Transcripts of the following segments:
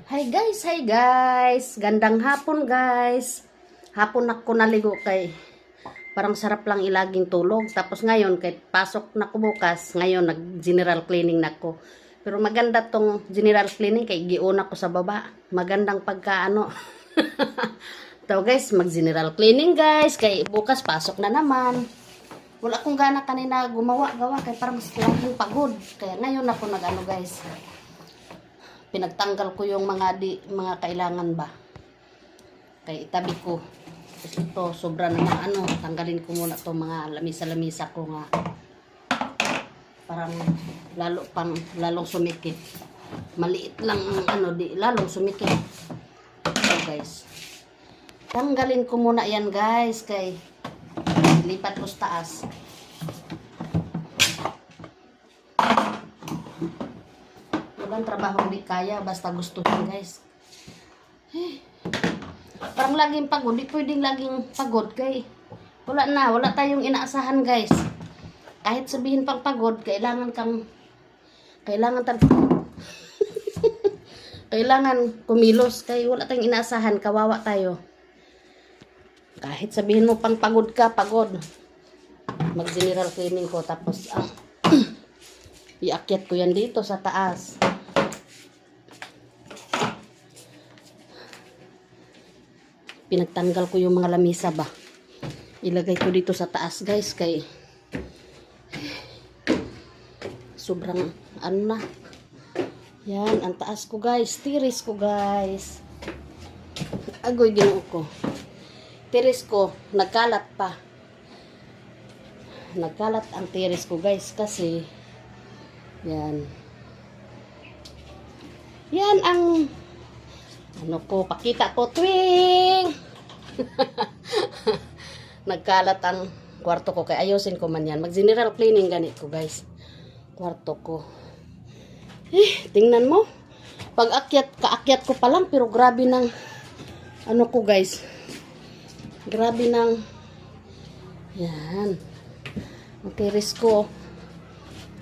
Hi guys. Gandang hapon guys. Hapon ako naligo kay parang sarap lang ilaging tulog. Tapos ngayon kay pasok na ko bukas, ngayon nag-general cleaning na ko. Pero maganda tong general cleaning kay giuna ko sa baba. Magandang pagkaano. Taw guys, mag-general cleaning guys kay bukas pasok na naman. Wala akong gana kanina gawa kay parang laging pagod. Kaya ngayon ako nag-ano guys. Pinagtanggal ko yung mga kailangan ba. Kaya itabi ko. Tapos ito, sobra naman tanggalin ko muna to mga lamisa-lamisa ko nga. Parang lalong sumikip. Maliit lang di lalong sumikip. So guys. Tanggalin ko muna yan guys kay lipat ko sa taas. Walang trabaho hindi kaya basta gustuhin guys. Parang laging pagod, di pwedeng laging pagod kay wala tayong inaasahan guys. Kahit sabihin pang pagod, kailangan kumilos kay wala tayong inaasahan, kawawa tayo. Kahit sabihin mo pang pagod ka, pagod. Mag-general cleaning ko tapos iakyat ko yan dito sa taas. Pinagtanggal ko yung mga lamisa ba. Ilagay ko dito sa taas guys kay sobrang na. Yan, ang taas ko guys. Tiris ko guys. Agoy ginoo ko. Tiris ko, nagkalat pa. Nagkalat ang tiris ko guys kasi yan. Yan ang pakita ko twing. Nagkalat ang kwarto ko kaya ayusin ko man yan. Mag-general cleaning ganit ko guys. Kwarto ko. Tingnan mo. Kaakyat ko pa lang pero grabe ng ko guys. Grabe ng yan. Ang tiris ko.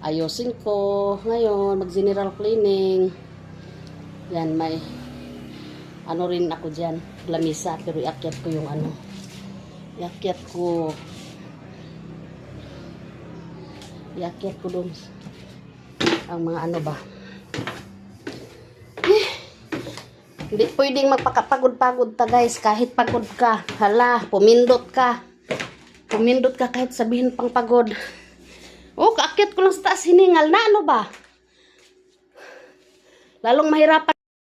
Ayusin ko. Ngayon mag-general cleaning. Yan may rin ako dyan, lamisa, pero iakyat ko yung iakyat ko dun ang mga ba. Hindi pwedeng magpakapagod-pagod ta guys, kahit pagod ka, pumindot ka kahit sabihin pang pagod. Kaakyat ko lang sa taas hiningal na ba. Lalong mahirapan